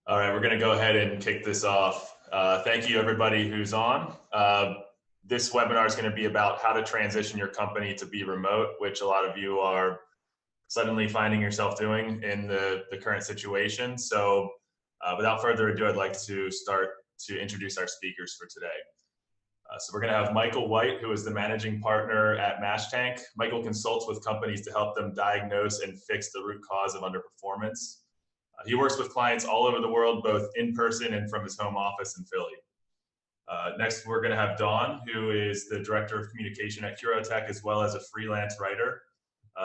All right, we're going to go ahead and kick this off. Thank you, everybody who's on. This webinar is going to be about how to transition your company to be remote, which a lot of you are suddenly finding yourself doing in the current situation. So without further ado, I'd like to start to introduce our speakers for today. So we're going to have Michael White, who is the managing partner at MashTank. Michael consults with companies to help them diagnose and fix the root cause of underperformance. He works with clients all over the world, both in person and from his home office in Philly. Next, we're going to have Dawn, who is the director of communication at Curotech, as well as a freelance writer.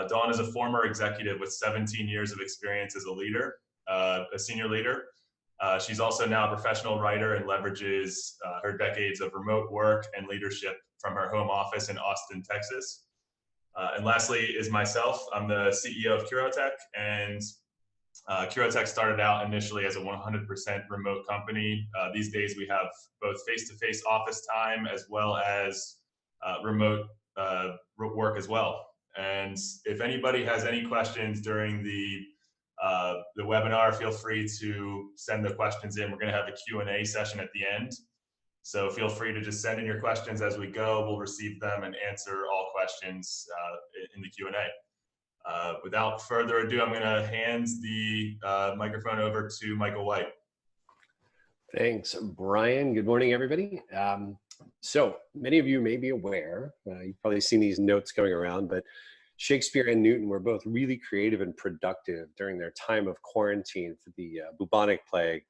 Dawn is a former executive with 17 years of experience as a leader, a senior leader. She's also now a professional writer and leverages her decades of remote work and leadership from her home office in Austin, Texas. And lastly is myself. I'm the CEO of Curotech, and Curotech started out initially as a 100% remote company. These days we have both face-to-face office time as well as remote work as well. And if anybody has any questions during the webinar, feel free to send the questions in. We're going to have a Q&A session at the end. So feel free to just send in your questions as we go. We'll receive them and answer all questions in the Q&A. Without further ado, I'm going to hand the microphone over to Michael White. Thanks, Brian. Good morning, everybody. So many of you may be aware, you've probably seen these notes going around, but Shakespeare and Newton were both really creative and productive during their time of quarantine for the bubonic plague.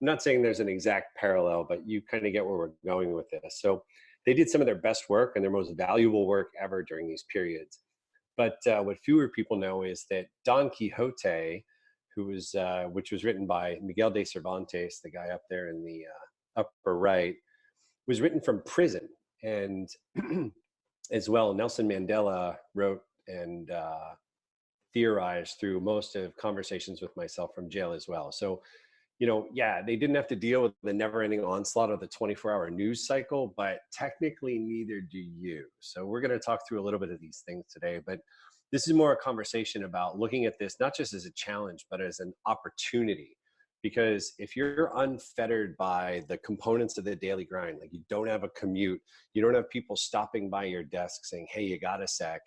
I'm not saying there's an exact parallel, but you kind of get where we're going with this. So they did some of their best work and their most valuable work ever during these periods. But what fewer people know is that Don Quixote, which was written by Miguel de Cervantes, the guy up there in the upper right, was written from prison. And as well, Nelson Mandela wrote and theorized through most of conversations with myself from jail as well. So, you know, yeah, they didn't have to deal with the never-ending onslaught of the 24-hour news cycle, but technically neither do you. So we're going to talk through a little bit of these things today, but this is more a conversation about looking at this not just as a challenge, but as an opportunity. Because if you're unfettered by the components of the daily grind, like you don't have a commute, you don't have people stopping by your desk saying, hey, you got a sec,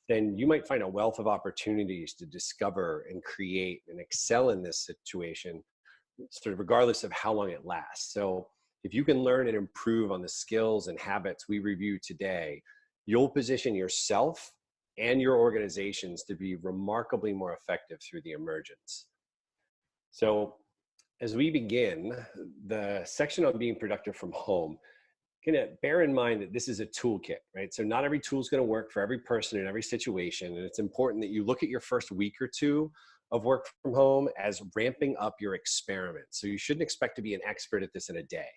then you might find a wealth of opportunities to discover and create and excel in this situation, sort of regardless of how long it lasts. So if you can learn and improve on the skills and habits we review today, you'll position yourself and your organizations to be remarkably more effective through the emergence. So as we begin, the section on being productive from home, bear in mind that this is a toolkit, right? So not every tool is going to work for every person in every situation. And it's important that you look at your first week or two of work from home as ramping up your experiment. So you shouldn't expect to be an expert at this in a day.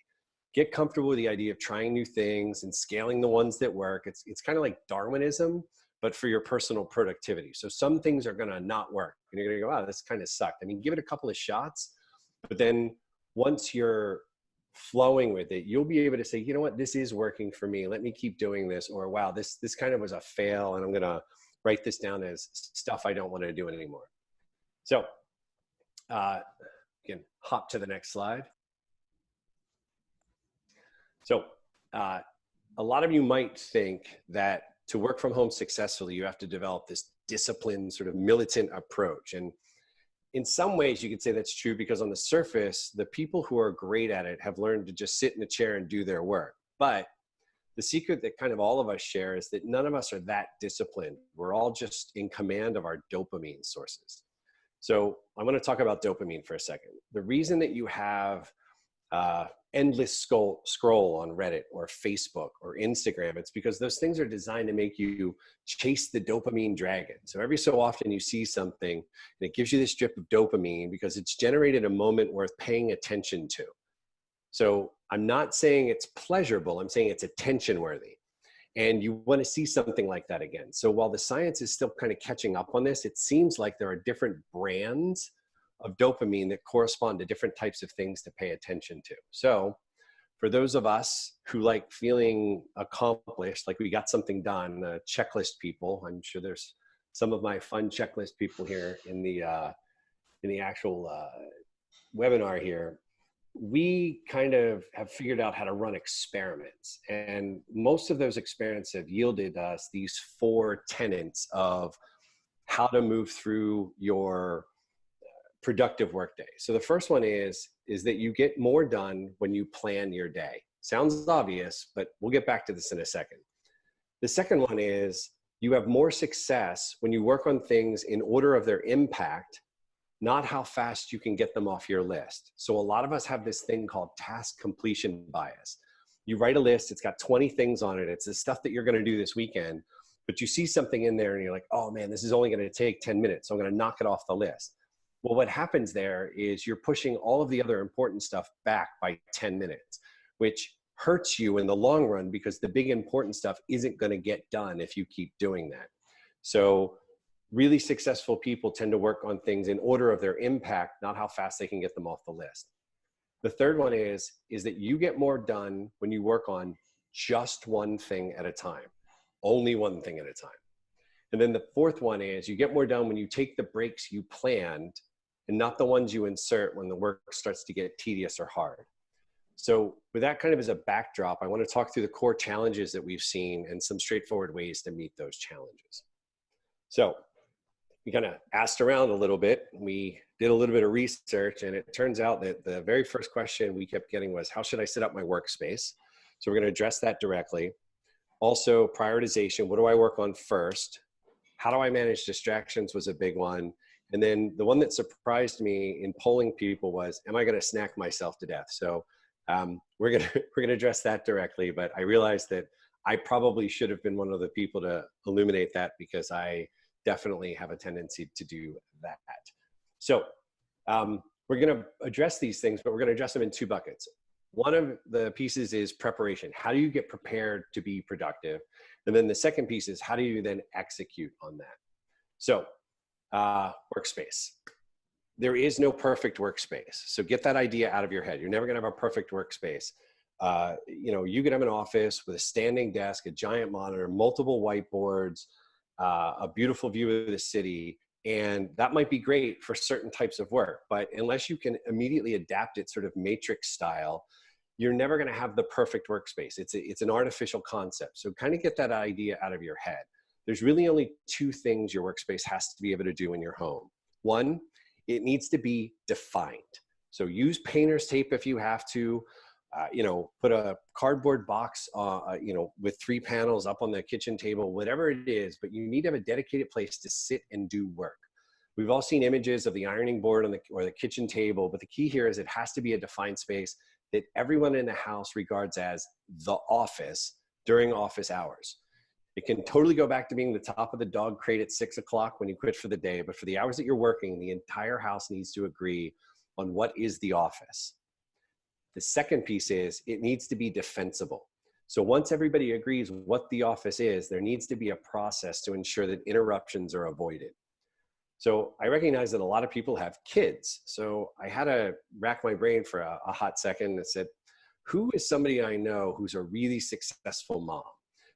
Get comfortable with the idea of trying new things and scaling the ones that work. It's kind of like Darwinism, but for your personal productivity. So some things are going to not work. And you're going to go, wow, this kind of sucked. I mean, give it a couple of shots, but then once you're flowing with it, you'll be able to say, you know what, this is working for me. Let me keep doing this. Or wow, this kind of was a fail, and I'm going to write this down as stuff I don't want to do anymore. So again, hop to the next slide. So a lot of you might think that to work from home successfully, you have to develop this disciplined, sort of militant approach. And in some ways, you could say that's true because on the surface, the people who are great at it have learned to just sit in a chair and do their work. But the secret that kind of all of us share is that none of us are that disciplined. We're all just in command of our dopamine sources. So I'm going to talk about dopamine for a second. The reason that you have endless scroll on Reddit or Facebook or Instagram, it's because those things are designed to make you chase the dopamine dragon. So every so often you see something and it gives you this drip of dopamine because it's generated a moment worth paying attention to. So I'm not saying it's pleasurable, I'm saying it's attention worthy. And you want to see something like that again. So while the science is still kind of catching up on this, it seems like there are different brands of dopamine that correspond to different types of things to pay attention to. So for those of us who like feeling accomplished, like we got something done, checklist people, I'm sure there's some of my fun checklist people here in the actual webinar here, we kind of have figured out how to run experiments. And most of those experiments have yielded us these 4 tenets of how to move through your productive workday. So the first one is that you get more done when you plan your day. Sounds obvious, but we'll get back to this in a second. The second one is you have more success when you work on things in order of their impact, not how fast you can get them off your list. So a lot of us have this thing called task completion bias. You write a list, it's got 20 things on it. It's the stuff that you're going to do this weekend, but you see something in there and you're like, oh man, this is only going to take 10 minutes. So I'm going to knock it off the list. Well, what happens there is you're pushing all of the other important stuff back by 10 minutes, which hurts you in the long run because the big important stuff isn't going to get done if you keep doing that. So really successful people tend to work on things in order of their impact, not how fast they can get them off the list. The third one is that you get more done when you work on just one thing at a time, only one thing at a time. And then the fourth one is you get more done when you take the breaks you planned and not the ones you insert when the work starts to get tedious or hard. So with that kind of as a backdrop, I want to talk through the core challenges that we've seen and some straightforward ways to meet those challenges. So we kind of asked around a little bit. We did a little bit of research, and it turns out that the very first question we kept getting was, how should I set up my workspace? So we're going to address that directly. Also, prioritization. What do I work on first? How do I manage distractions was a big one. And then the one that surprised me in polling people was, am I going to snack myself to death? So we're going to address that directly, but I realized that I probably should have been one of the people to illuminate that because I definitely have a tendency to do that. So we're going to address these things, but we're going to address them in 2 buckets. One of the pieces is preparation. How do you get prepared to be productive? And then the second piece is how do you then execute on that? So workspace. There is no perfect workspace. So get that idea out of your head. You're never going to have a perfect workspace. You can have an office with a standing desk, a giant monitor, multiple whiteboards, a beautiful view of the city. And that might be great for certain types of work, but unless you can immediately adapt it sort of matrix style, you're never going to have the perfect workspace. It's an artificial concept. So kind of get that idea out of your head. There's really only 2 things your workspace has to be able to do in your home. One, it needs to be defined. So use painter's tape if you have to. Put a cardboard box, with 3 panels up on the kitchen table, whatever it is, but you need to have a dedicated place to sit and do work. We've all seen images of the ironing board or the kitchen table, but the key here is it has to be a defined space that everyone in the house regards as the office during office hours. It can totally go back to being the top of the dog crate at 6 o'clock when you quit for the day, but for the hours that you're working, the entire house needs to agree on what is the office. The second piece is it needs to be defensible. So once everybody agrees what the office is, there needs to be a process to ensure that interruptions are avoided. So I recognize that a lot of people have kids. So I had to rack my brain for a hot second and said, who is somebody I know who's a really successful mom?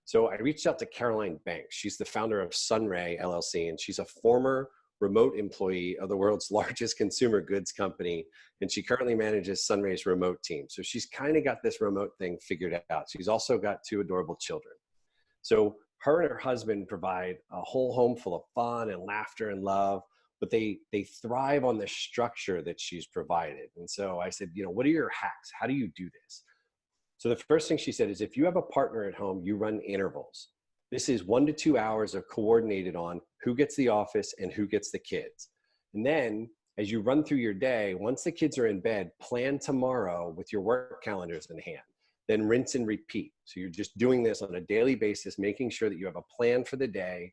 So I reached out to Caroline Banks. She's the founder of Sunray LLC, and she's a former remote employee of the world's largest consumer goods company. And she currently manages Sunray's remote team. So she's kind of got this remote thing figured out. She's also got 2 adorable children. So her and her husband provide a whole home full of fun and laughter and love, but they thrive on the structure that she's provided. And so I said, what are your hacks? How do you do this? So the first thing she said is if you have a partner at home, you run intervals. This is 1 to 2 hours of coordinated on who gets the office and who gets the kids. And then as you run through your day, once the kids are in bed, plan tomorrow with your work calendars in hand, then rinse and repeat. So you're just doing this on a daily basis, making sure that you have a plan for the day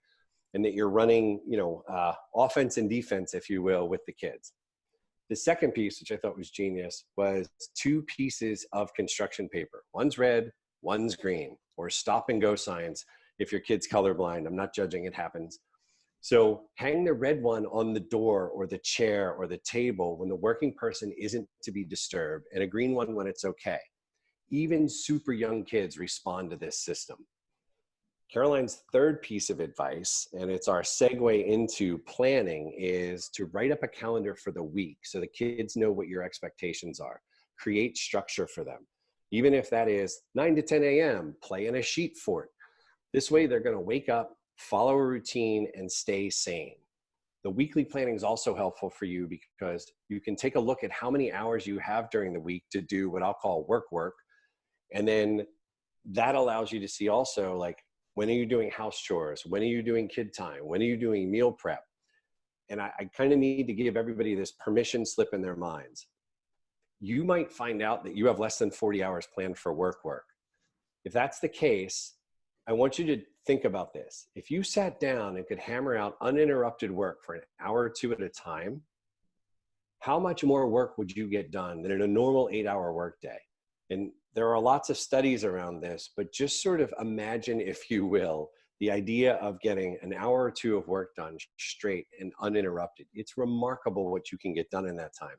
and that you're running, offense and defense, if you will, with the kids. The second piece, which I thought was genius, was 2 pieces of construction paper. One's red, one's green, or stop and go signs. If your kid's colorblind, I'm not judging, it happens. So hang the red one on the door or the chair or the table when the working person isn't to be disturbed, and a green one when it's okay. Even super young kids respond to this system. Caroline's third piece of advice, and it's our segue into planning, is to write up a calendar for the week so the kids know what your expectations are. Create structure for them. Even if that is 9 to 10 a.m., play in a sheet fort. This way they're going to wake up, follow a routine, and stay sane. The weekly planning is also helpful for you because you can take a look at how many hours you have during the week to do what I'll call work. And then that allows you to see also, like, when are you doing house chores? When are you doing kid time? When are you doing meal prep? And I kind of need to give everybody this permission slip in their minds. You might find out that you have less than 40 hours planned for work. If that's the case, I want you to think about this. If you sat down and could hammer out uninterrupted work for an hour or two at a time, how much more work would you get done than in a normal 8-hour workday? And there are lots of studies around this, but just sort of imagine, if you will, the idea of getting an hour or two of work done straight and uninterrupted. It's remarkable what you can get done in that time.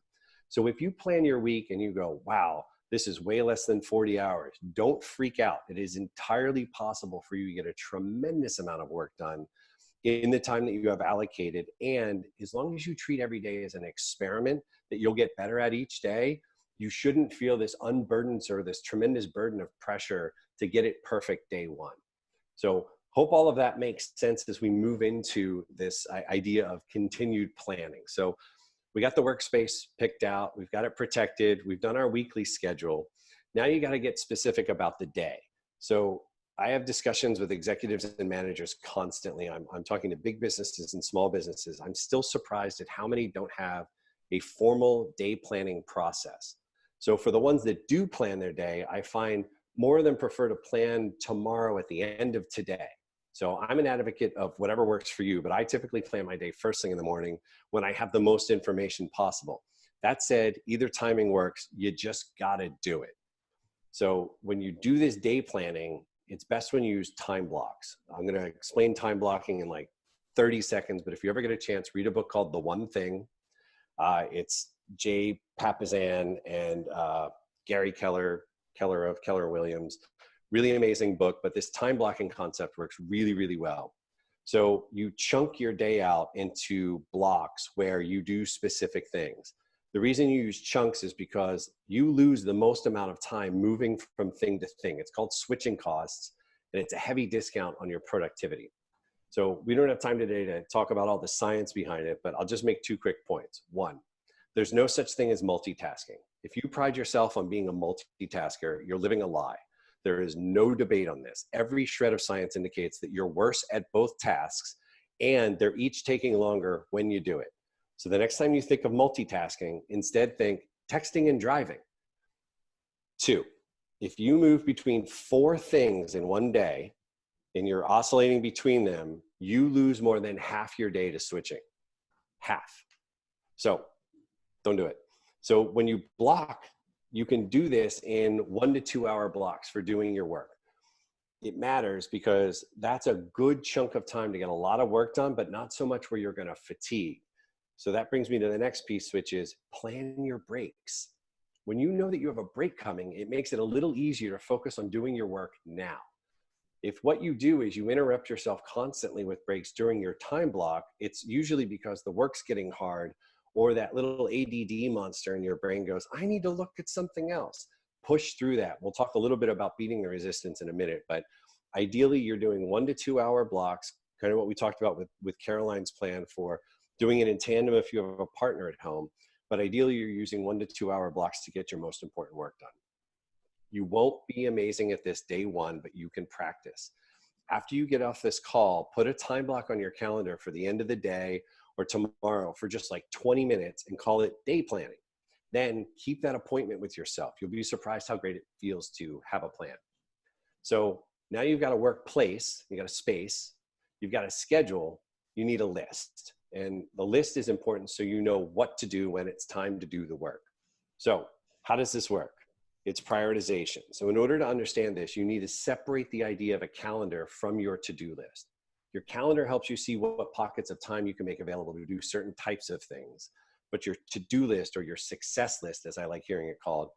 So if you plan your week and you go, wow, this is way less than 40 hours, don't freak out. It is entirely possible for you to get a tremendous amount of work done in the time that you have allocated. And as long as you treat every day as an experiment that you'll get better at each day, you shouldn't feel this unburdened or this tremendous burden of pressure to get it perfect day one. So hope all of that makes sense as we move into this idea of continued planning. So we got the workspace picked out, we've got it protected, we've done our weekly schedule. Now you got to get specific about the day. So I have discussions with executives and managers constantly. I'm talking to big businesses and small businesses. I'm still surprised at how many don't have a formal day planning process. So for the ones that do plan their day, I find more of them prefer to plan tomorrow at the end of today. So I'm an advocate of whatever works for you, but I typically plan my day first thing in the morning when I have the most information possible. That said, either timing works, you just gotta do it. So when you do this day planning, it's best when you use time blocks. I'm gonna explain time blocking in like 30 seconds, but if you ever get a chance, read a book called The One Thing. It's Jay Papasan and Gary Keller of Keller Williams. Really amazing book, but this time blocking concept works really, really well. So you chunk your day out into blocks where you do specific things. The reason you use chunks is because you lose the most amount of time moving from thing to thing. It's called switching costs, and it's a heavy discount on your productivity. So we don't have time today to talk about all the science behind it, but I'll just make 2 quick points. One, there's no such thing as multitasking. If you pride yourself on being a multitasker, you're living a lie. There is no debate on this. Every shred of science indicates that you're worse at both tasks, and they're each taking longer when you do it. So the next time you think of multitasking, instead think texting and driving. 2, if you move between 4 things in one day and you're oscillating between them, you lose more than half your day to switching. Half. So don't do it. So when you block, you can do this in 1 to 2 hour blocks for doing your work. It matters because that's a good chunk of time to get a lot of work done, but not so much where you're going to fatigue. So that brings me to the next piece, which is plan your breaks. When you know that you have a break coming, it makes it a little easier to focus on doing your work now. If what you do is you interrupt yourself constantly with breaks during your time block, it's usually because the work's getting hard, or that little ADD monster in your brain goes, I need to look at something else. Push through that. We'll talk a little bit about beating the resistance in a minute, but ideally you're doing 1 to 2 hour blocks, kind of what we talked about with Caroline's plan for doing it in tandem if you have a partner at home, but ideally you're using 1 to 2 hour blocks to get your most important work done. You won't be amazing at this day one, but you can practice. After you get off this call, put a time block on your calendar for the end of the day or tomorrow for just like 20 minutes and call it day planning. Then keep that appointment with yourself. You'll be surprised how great it feels to have a plan. So now you've got a workplace, you got a space, you've got a schedule, you need a list. And the list is important so you know what to do when it's time to do the work. So how does this work? It's prioritization. So in order to understand this, you need to separate the idea of a calendar from your to-do list. Your calendar helps you see what pockets of time you can make available to do certain types of things. But your to-do list, or your success list, as I like hearing it called,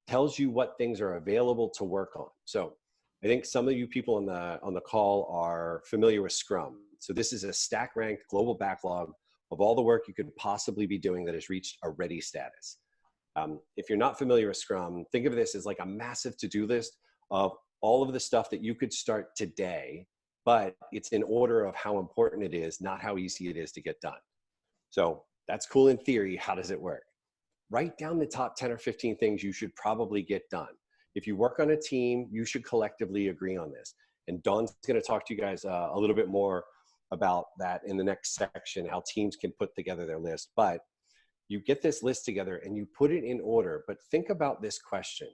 tells you what things are available to work on. So I think some of you people on the call are familiar with Scrum. So this is a stack ranked global backlog of all the work you could possibly be doing that has reached a ready status. If you're not familiar with Scrum, think of this as like a massive to-do list of all of the stuff that you could start today, but it's in order of how important it is, not how easy it is to get done. So that's cool in theory. How does it work? Write down the top 10 or 15 things you should probably get done. If you work on a team, you should collectively agree on this. And Dawn's going to talk to you guys a little bit more about that in the next section, how teams can put together their list. But you get this list together and you put it in order. But think about this question.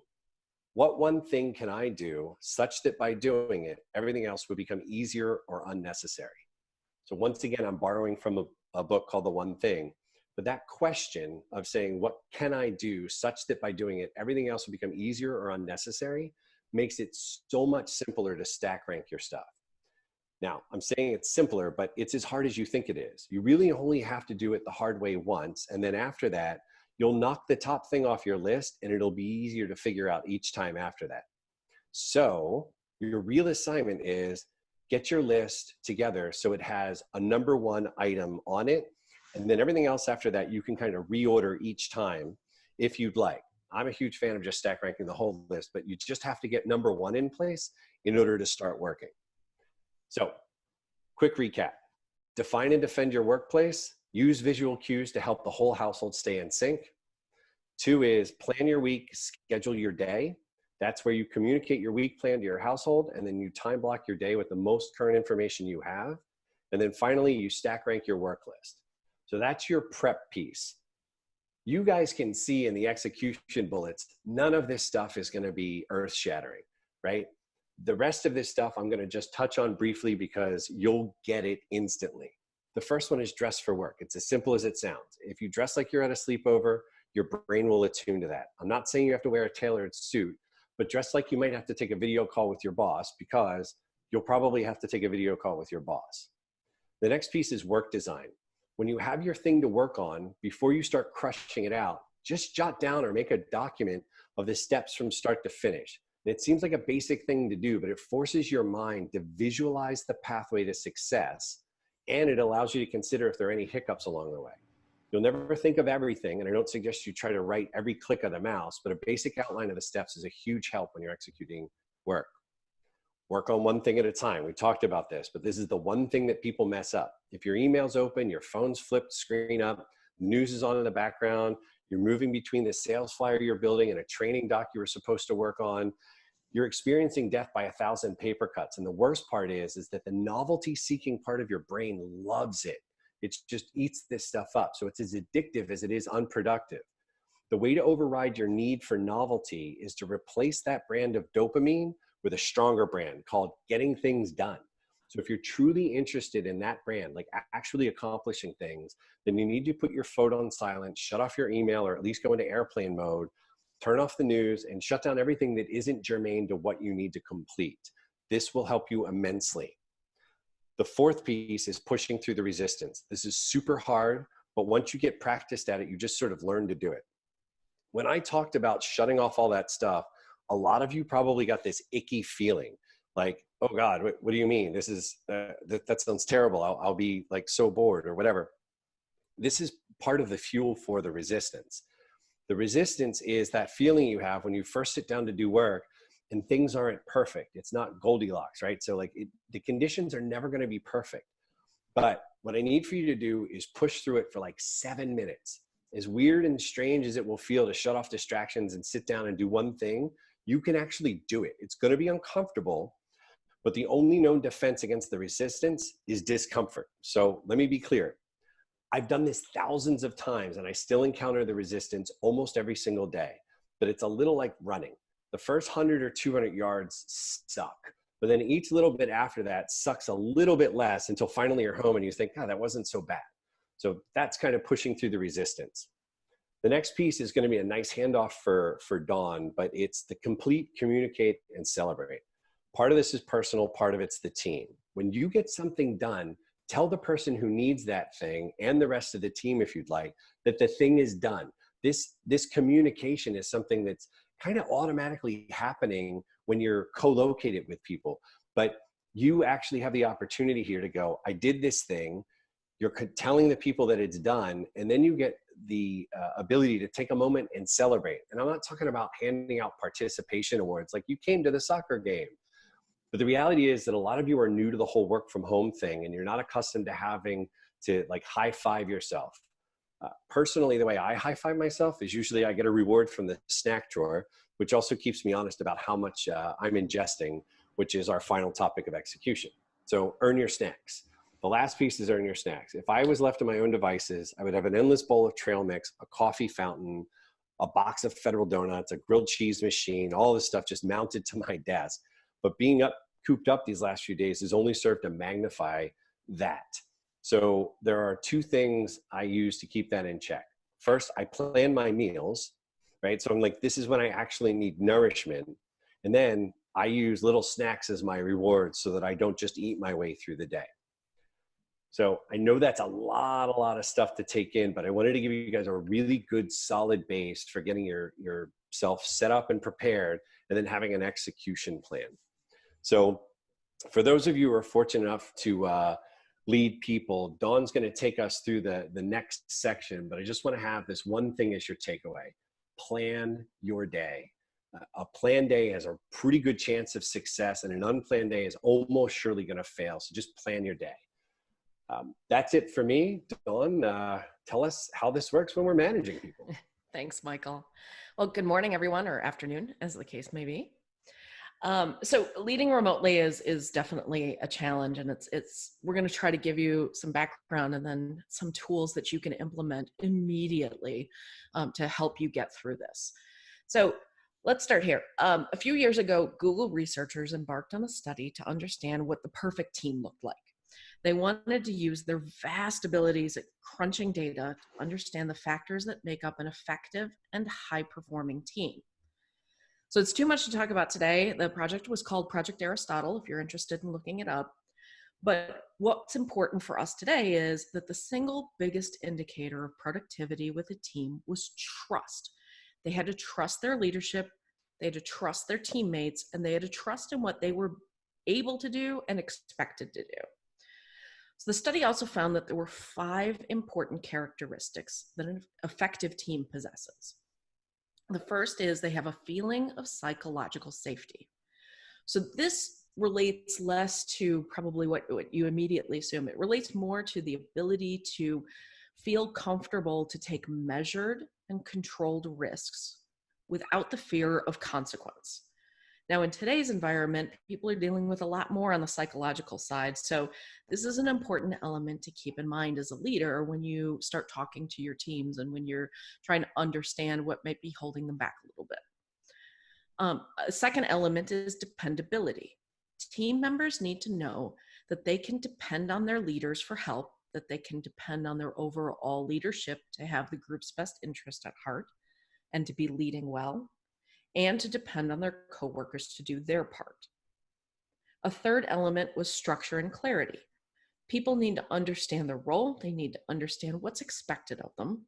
What one thing can I do such that by doing it, everything else would become easier or unnecessary? So once again, I'm borrowing from a book called The One Thing. But that question of saying, what can I do such that by doing it, everything else will become easier or unnecessary, makes it so much simpler to stack rank your stuff. Now, I'm saying it's simpler, but it's as hard as you think it is. You really only have to do it the hard way once. And then after that, you'll knock the top thing off your list and it'll be easier to figure out each time after that. So your real assignment is get your list together so it has a number one item on it. And then everything else after that, you can kind of reorder each time if you'd like. I'm a huge fan of just stack ranking the whole list, but you just have to get number one in place in order to start working. So quick recap: define and defend your workplace. Use visual cues to help the whole household stay in sync. 2 is plan your week, schedule your day. That's where you communicate your week plan to your household, and then you time block your day with the most current information you have. And then finally, you stack rank your work list. So that's your prep piece. You guys can see in the execution bullets, none of this stuff is going to be earth shattering, right? The rest of this stuff I'm going to just touch on briefly because you'll get it instantly. The first one is dress for work. It's as simple as it sounds. If you dress like you're at a sleepover, your brain will attune to that. I'm not saying you have to wear a tailored suit, but dress like you might have to take a video call with your boss, because you'll probably have to take a video call with your boss. The next piece is work design. When you have your thing to work on, before you start crushing it out, just jot down or make a document of the steps from start to finish. And it seems like a basic thing to do, but it forces your mind to visualize the pathway to success, and it allows you to consider if there are any hiccups along the way. You'll never think of everything, and I don't suggest you try to write every click of the mouse, but a basic outline of the steps is a huge help when you're executing work. Work on one thing at a time. We talked about this, but this is the one thing that people mess up. If your email's open, your phone's flipped screen up, news is on in the background, you're moving between the sales flyer you're building and a training doc you were supposed to work on, you're experiencing death by 1,000 paper cuts. And the worst part is that the novelty-seeking part of your brain loves it. It just eats this stuff up. So it's as addictive as it is unproductive. The way to override your need for novelty is to replace that brand of dopamine with a stronger brand called getting things done. So if you're truly interested in that brand, like actually accomplishing things, then you need to put your phone on silent, shut off your email, or at least go into airplane mode, turn off the news, and shut down everything that isn't germane to what you need to complete. This will help you immensely. The fourth piece is pushing through the resistance. This is super hard, but once you get practiced at it, you just sort of learn to do it. When I talked about shutting off all that stuff, a lot of you probably got this icky feeling like, oh God, what do you mean? This is, that sounds terrible. I'll be like so bored or whatever. This is part of the fuel for the resistance. The resistance is that feeling you have when you first sit down to do work and things aren't perfect. It's not Goldilocks, right? So like the conditions are never going to be perfect. But what I need for you to do is push through it for like 7 minutes. As weird and strange as it will feel to shut off distractions and sit down and do one thing, you can actually do it. It's going to be uncomfortable, but the only known defense against the resistance is discomfort. So let me be clear. I've done this thousands of times and I still encounter the resistance almost every single day, but it's a little like running. The first 100 or 200 yards suck, but then each little bit after that sucks a little bit less until finally you're home and you think, oh, that wasn't so bad. So that's kind of pushing through the resistance. The next piece is going to be a nice handoff for Dawn, but it's the complete, communicate, and celebrate. Part of this is personal, part of it's the team. When you get something done, tell the person who needs that thing and the rest of the team, if you'd like, that the thing is done. This communication is something that's kind of automatically happening when you're co-located with people. But you actually have the opportunity here to go, I did this thing. You're telling the people that it's done, and then you get the ability to take a moment and celebrate. And I'm not talking about handing out participation awards like you came to the soccer game. But the reality is that a lot of you are new to the whole work from home thing, and you're not accustomed to having to like high five yourself. Personally, the way I high five myself is usually I get a reward from the snack drawer, which also keeps me honest about how much I'm ingesting, which is our final topic of execution. So earn your snacks. The last piece is earn your snacks. If I was left to my own devices, I would have an endless bowl of trail mix, a coffee fountain, a box of Federal Donuts, a grilled cheese machine, all this stuff just mounted to my desk. But being cooped up these last few days has only served to magnify that. So there are two things I use to keep that in check. First, I plan my meals, right? So I'm like, this is when I actually need nourishment. And then I use little snacks as my reward so that I don't just eat my way through the day. So I know that's a lot of stuff to take in, but I wanted to give you guys a really good solid base for getting yourself set up and prepared, and then having an execution plan. So for those of you who are fortunate enough to lead people, Dawn's going to take us through the next section, but I just want to have this one thing as your takeaway. Plan your day. A planned day has a pretty good chance of success, and an unplanned day is almost surely going to fail. So just plan your day. That's it for me. Dawn, tell us how this works when we're managing people. Thanks, Michael. Well, good morning, everyone, or afternoon, as the case may be. So leading remotely is definitely a challenge, and we're going to try to give you some background and then some tools that you can implement immediately to help you get through this. So let's start here. A few years ago, Google researchers embarked on a study to understand what the perfect team looked like. They wanted to use their vast abilities at crunching data to understand the factors that make up an effective and high-performing team. So it's too much to talk about today. The project was called Project Aristotle, if you're interested in looking it up. But what's important for us today is that the single biggest indicator of productivity with a team was trust. They had to trust their leadership, they had to trust their teammates, and they had to trust in what they were able to do and expected to do. So the study also found that there were 5 important characteristics that an effective team possesses. The first is they have a feeling of psychological safety. So this relates less to probably what you immediately assume. It relates more to the ability to feel comfortable to take measured and controlled risks without the fear of consequence. Now, in today's environment, people are dealing with a lot more on the psychological side. So this is an important element to keep in mind as a leader when you start talking to your teams and when you're trying to understand what might be holding them back a little bit. A second element is dependability. Team members need to know that they can depend on their leaders for help, that they can depend on their overall leadership to have the group's best interest at heart and to be leading well, and to depend on their coworkers to do their part. A third element was structure and clarity. People need to understand their role, they need to understand what's expected of them,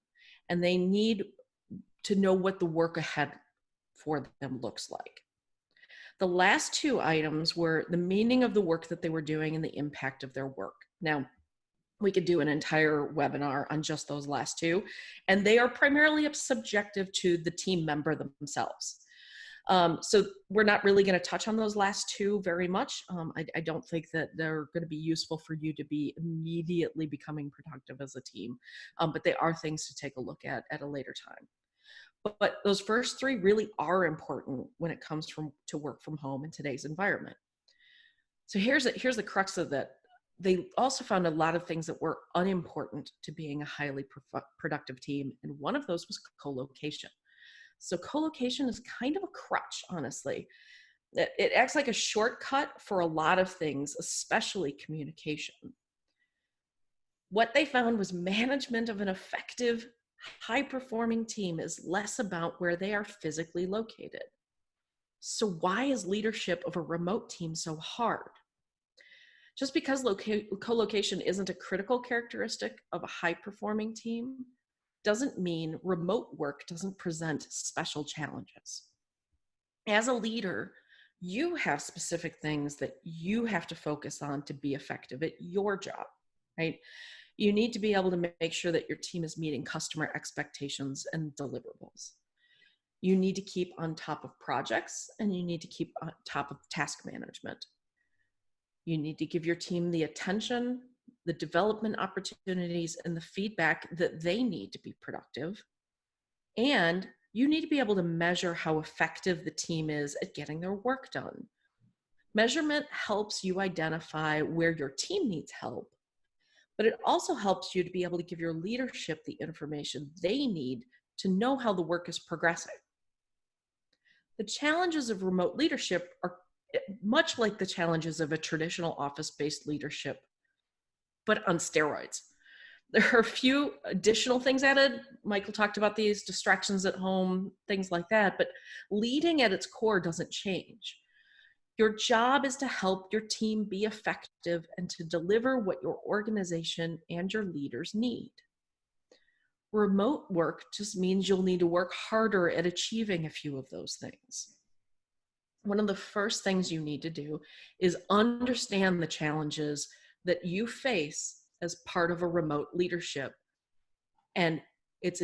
and they need to know what the work ahead for them looks like. The last 2 items were the meaning of the work that they were doing and the impact of their work. Now, we could do an entire webinar on just those last 2, and they are primarily subjective to the team member themselves. So we're not really going to touch on those last 2 very much. I don't think that they're going to be useful for you to be immediately becoming productive as a team, but they are things to take a look at a later time. But those first 3 really are important when it comes to work from home in today's environment. So here's the crux of that. They also found a lot of things that were unimportant to being a highly productive team, and one of those was co-location. So co-location is kind of a crutch, honestly. It acts like a shortcut for a lot of things, especially communication. What they found was management of an effective, high-performing team is less about where they are physically located. So why is leadership of a remote team so hard? Just because co-location isn't a critical characteristic of a high-performing team doesn't mean remote work doesn't present special challenges. As a leader, you have specific things that you have to focus on to be effective at your job, right? You need to be able to make sure that your team is meeting customer expectations and deliverables. You need to keep on top of projects, and you need to keep on top of task management. You need to give your team the attention, the development opportunities, and the feedback that they need to be productive. And you need to be able to measure how effective the team is at getting their work done. Measurement helps you identify where your team needs help, but it also helps you to be able to give your leadership the information they need to know how the work is progressing. The challenges of remote leadership are much like the challenges of a traditional office-based leadership, but on steroids. There are a few additional things added. Michael talked about these distractions at home, things like that, but leading at its core doesn't change. Your job is to help your team be effective and to deliver what your organization and your leaders need. Remote work just means you'll need to work harder at achieving a few of those things. One of the first things you need to do is understand the challenges that you face as part of a remote leadership. And it's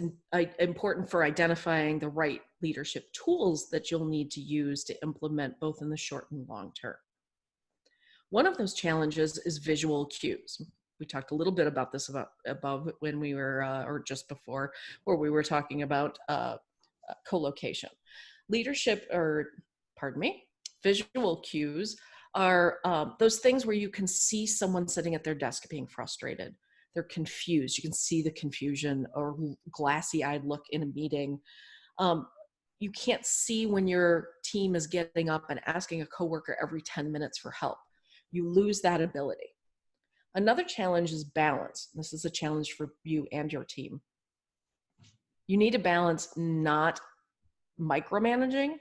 important for identifying the right leadership tools that you'll need to use to implement both in the short and long term. One of those challenges is visual cues. We talked a little bit about this above when we were, or just before, where we were talking about co-location. Visual cues are those things where you can see someone sitting at their desk being frustrated. They're confused. You can see the confusion or glassy-eyed look in a meeting. You can't see when your team is getting up and asking a coworker every 10 minutes for help. You lose that ability. Another challenge is balance. This is a challenge for you and your team. You need to balance not micromanaging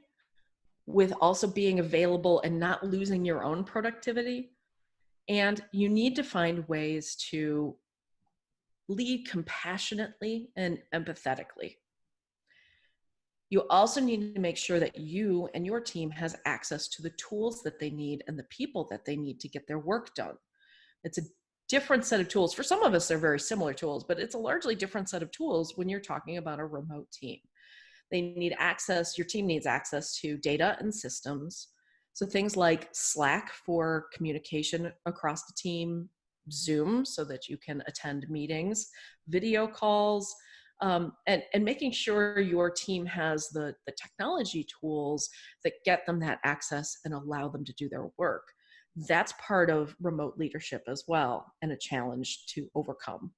with also being available and not losing your own productivity. And you need to find ways to lead compassionately and empathetically. You also need to make sure that you and your team has access to the tools that they need and the people that they need to get their work done. It's a different set of tools. For some of us, they're very similar tools, but it's a largely different set of tools when you're talking about a remote team. They need access, your team needs access to data and systems. So things like Slack for communication across the team, Zoom so that you can attend meetings, video calls, and making sure your team has the technology tools that get them that access and allow them to do their work. That's part of remote leadership as well, and a challenge to overcome.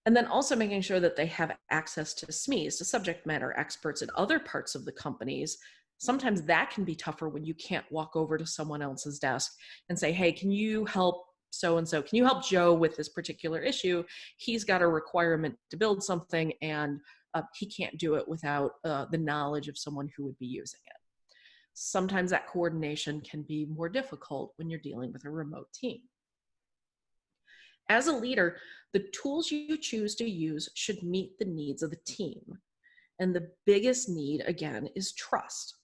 And then also making sure that they have access to SMEs, to subject matter experts in other parts of the companies. Sometimes that can be tougher when you can't walk over to someone else's desk and say, hey, can you help so-and-so? Can you help Joe with this particular issue? He's got a requirement to build something and he can't do it without the knowledge of someone who would be using it. Sometimes that coordination can be more difficult when you're dealing with a remote team. As a leader, the tools you choose to use should meet the needs of the team. And the biggest need, again, is trust.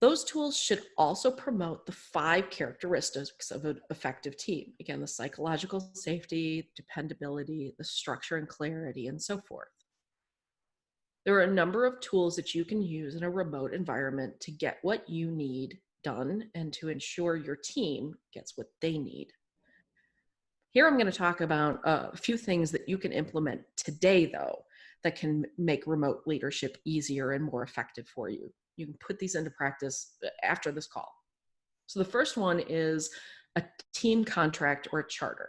Those tools should also promote the 5 characteristics of an effective team. Again, the psychological safety, dependability, the structure and clarity, and so forth. There are a number of tools that you can use in a remote environment to get what you need done and to ensure your team gets what they need. Here I'm going to talk about a few things that you can implement today, though, that can make remote leadership easier and more effective for you. You can put these into practice after this call. So the first one is a team contract or a charter.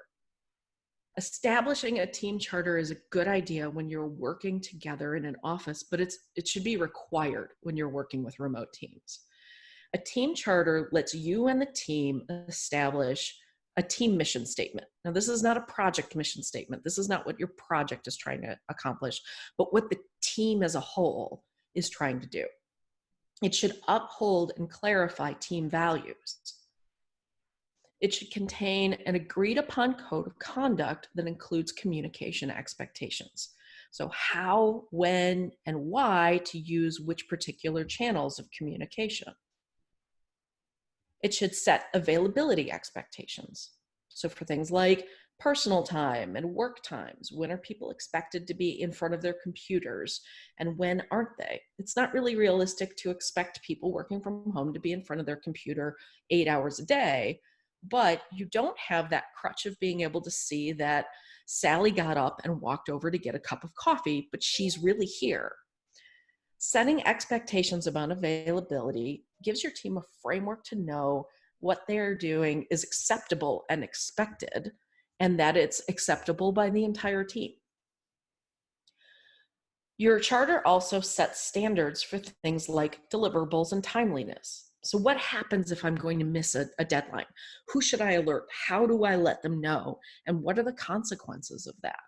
Establishing a team charter is a good idea when you're working together in an office, but it should be required when you're working with remote teams. A team charter lets you and the team establish a team mission statement. Now, this is not a project mission statement. This is not what your project is trying to accomplish, but what the team as a whole is trying to do. It should uphold and clarify team values. It should contain an agreed upon code of conduct that includes communication expectations. So how, when, and why to use which particular channels of communication. It should set availability expectations. So for things like personal time and work times, when are people expected to be in front of their computers and when aren't they? It's not really realistic to expect people working from home to be in front of their computer 8 hours a day, but you don't have that crutch of being able to see that Sally got up and walked over to get a cup of coffee, but she's really here. Setting expectations about availability gives your team a framework to know what they're doing is acceptable and expected, and that it's acceptable by the entire team. Your charter also sets standards for things like deliverables and timeliness. So what happens if I'm going to miss a deadline? Who should I alert? How do I let them know? And what are the consequences of that?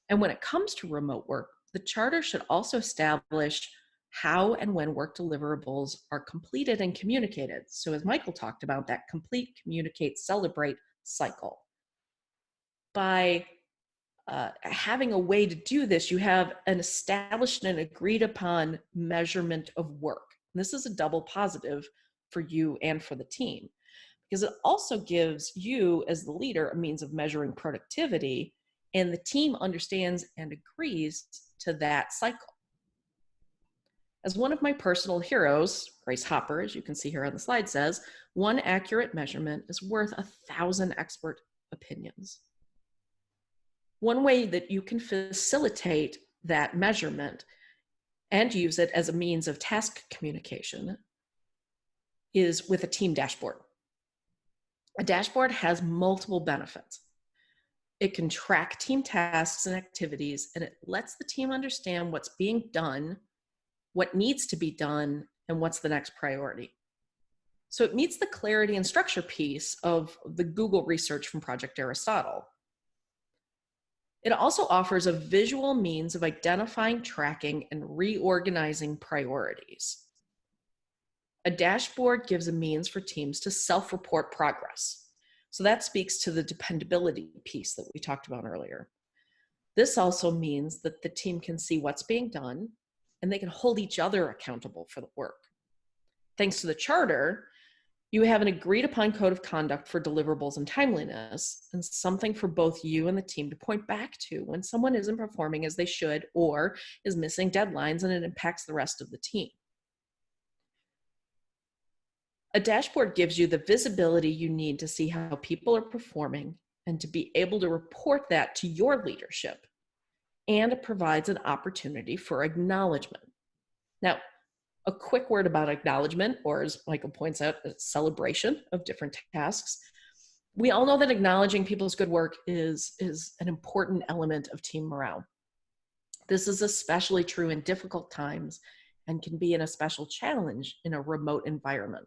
And when it comes to remote work, the charter should also establish how and when work deliverables are completed and communicated. So as Michael talked about, that complete, communicate, celebrate cycle. By having a way to do this, you have an established and agreed upon measurement of work. And this is a double positive for you and for the team, because it also gives you as the leader a means of measuring productivity, and the team understands and agrees to that cycle. As one of my personal heroes, Grace Hopper, as you can see here on the slide, says, one accurate measurement is worth 1,000 expert opinions. One way that you can facilitate that measurement and use it as a means of task communication is with a team dashboard. A dashboard has multiple benefits. It can track team tasks and activities, and it lets the team understand what's being done, what needs to be done, and what's the next priority. So it meets the clarity and structure piece of the Google research from Project Aristotle. It also offers a visual means of identifying, tracking, and reorganizing priorities. A dashboard gives a means for teams to self-report progress. So that speaks to the dependability piece that we talked about earlier. This also means that the team can see what's being done and they can hold each other accountable for the work. Thanks to the charter, you have an agreed upon code of conduct for deliverables and timeliness, and something for both you and the team to point back to when someone isn't performing as they should or is missing deadlines and it impacts the rest of the team. A dashboard gives you the visibility you need to see how people are performing and to be able to report that to your leadership. And it provides an opportunity for acknowledgement. Now, a quick word about acknowledgement, or as Michael points out, a celebration of different tasks. We all know that acknowledging people's good work is an important element of team morale. This is especially true in difficult times and can be a special challenge in a remote environment.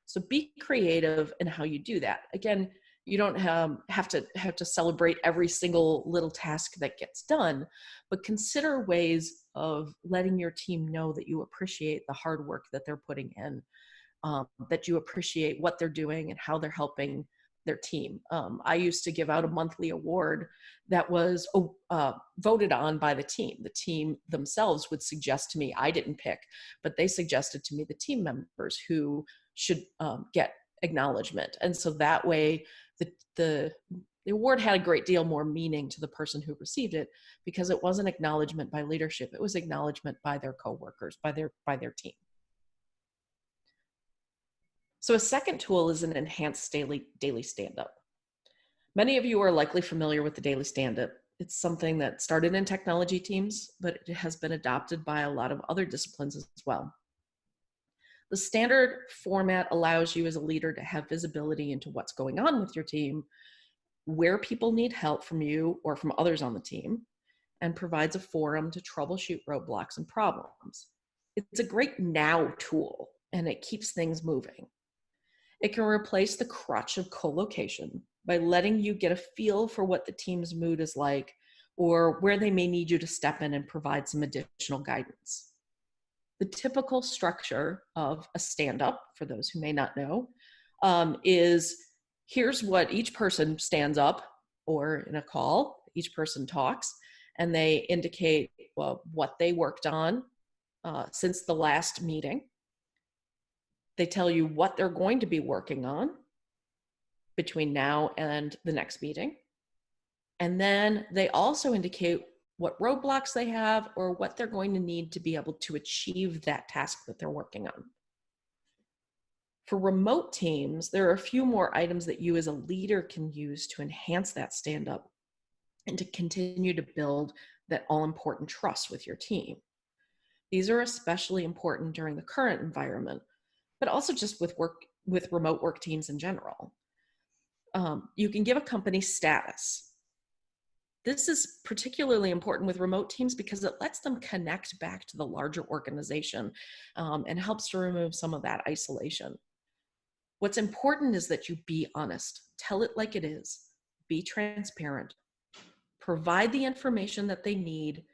So be creative in how you do that. Again, you don't have to celebrate every single little task that gets done, but consider ways of letting your team know that you appreciate the hard work that they're putting in, that you appreciate what they're doing and how they're helping their team. I used to give out a monthly award that was voted on by the team. The team themselves would suggest to me, I didn't pick, but they suggested to me the team members who should get acknowledgement. And so that way the award had a great deal more meaning to the person who received it, because it wasn't acknowledgement by leadership. It was acknowledgement by their coworkers, by their team. So a second tool is an enhanced daily stand-up. Many of you are likely familiar with the daily stand-up. It's something that started in technology teams, but it has been adopted by a lot of other disciplines as well. The standard format allows you as a leader to have visibility into what's going on with your team, where people need help from you or from others on the team, and provides a forum to troubleshoot roadblocks and problems. It's a great now tool, and it keeps things moving. It can replace the crutch of co-location by letting you get a feel for what the team's mood is like, or where they may need you to step in and provide some additional guidance. The typical structure of a stand-up, for those who may not know, is here's what each person stands up, or in a call, each person talks, and they indicate, well, what they worked on since the last meeting. They tell you what they're going to be working on between now and the next meeting. And then they also indicate what roadblocks they have or what they're going to need to be able to achieve that task that they're working on. For remote teams, there are a few more items that you as a leader can use to enhance that stand-up and to continue to build that all-important trust with your team. These are especially important during the current environment, but also just with remote work teams in general. You can give a company status. This is particularly important with remote teams because it lets them connect back to the larger organization and helps to remove some of that isolation. What's important is that you be honest, tell it like it is, be transparent, provide the information that they need,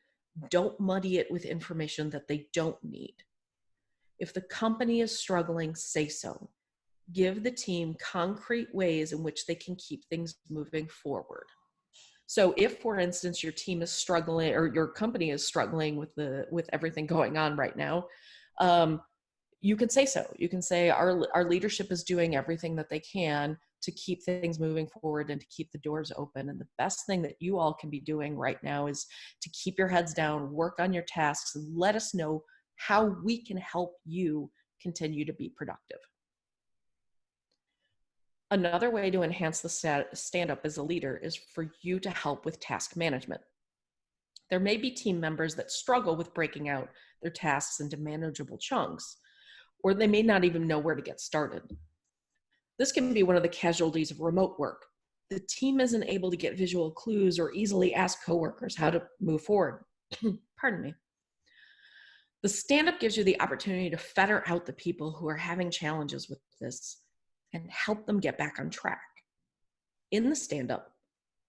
don't muddy it with information that they don't need. If the company is struggling, say so. Give the team concrete ways in which they can keep things moving forward. So if, for instance, your team is struggling or your company is struggling with everything going on right now, you can say so. You can say our leadership is doing everything that they can to keep things moving forward and to keep the doors open. And the best thing that you all can be doing right now is to keep your heads down, work on your tasks, and let us know how we can help you continue to be productive. Another way to enhance the stand-up as a leader is for you to help with task management. There may be team members that struggle with breaking out their tasks into manageable chunks, or they may not even know where to get started. This can be one of the casualties of remote work. The team isn't able to get visual clues or easily ask coworkers how to move forward. Pardon me. The stand-up gives you the opportunity to filter out the people who are having challenges with this and help them get back on track. In the stand-up,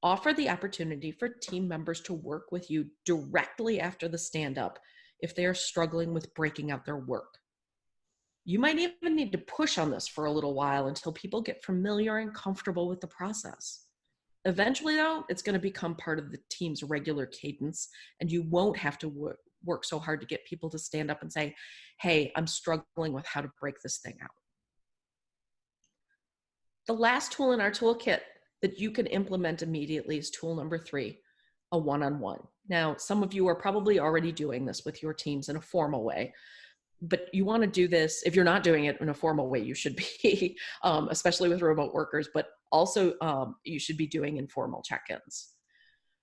offer the opportunity for team members to work with you directly after the stand-up if they are struggling with breaking out their work. You might even need to push on this for a little while until people get familiar and comfortable with the process. Eventually, though, it's going to become part of the team's regular cadence, and you won't have to work so hard to get people to stand up and say, hey, I'm struggling with how to break this thing out. The last tool in our toolkit that you can implement immediately is tool number 3, a one-on-one. Now, some of you are probably already doing this with your teams in a formal way, but you want to do this, if you're not doing it in a formal way, you should be, especially with remote workers, but also you should be doing informal check-ins.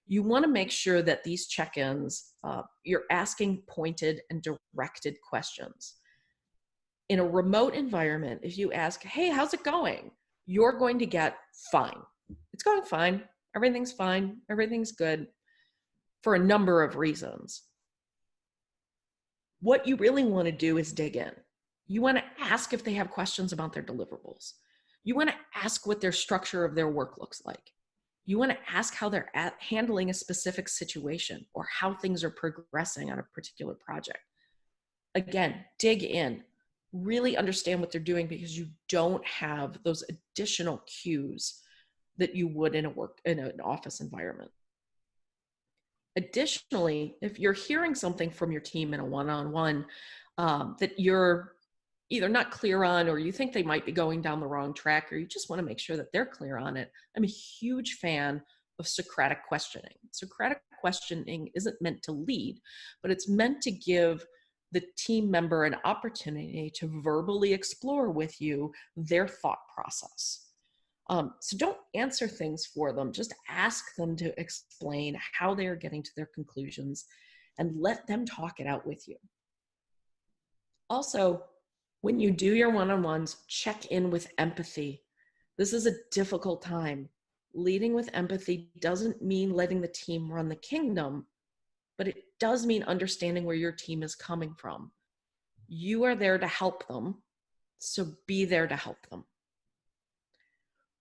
You want to make sure that these check-ins, you're asking pointed and directed questions. In a remote environment, if you ask, hey, how's it going? You're going to get fine. It's going fine. Everything's fine. Everything's good for a number of reasons. What you really want to do is dig in. You want to ask if they have questions about their deliverables. You want to ask what their structure of their work looks like. You want to ask how they're handling a specific situation or how things are progressing on a particular project. Again, dig in. Really understand what they're doing because you don't have those additional cues that you would in an office environment. Additionally, if you're hearing something from your team in a one-on-one that you're either not clear on or you think they might be going down the wrong track or you just want to make sure that they're clear on it, I'm a huge fan of Socratic questioning. Socratic questioning isn't meant to lead, but it's meant to give the team member an opportunity to verbally explore with you their thought process. So don't answer things for them, just ask them to explain how they are getting to their conclusions and let them talk it out with you. Also, when you do your one-on-ones, check in with empathy. This is a difficult time. Leading with empathy doesn't mean letting the team run the kingdom, but it does mean understanding where your team is coming from. You are there to help them, so be there to help them.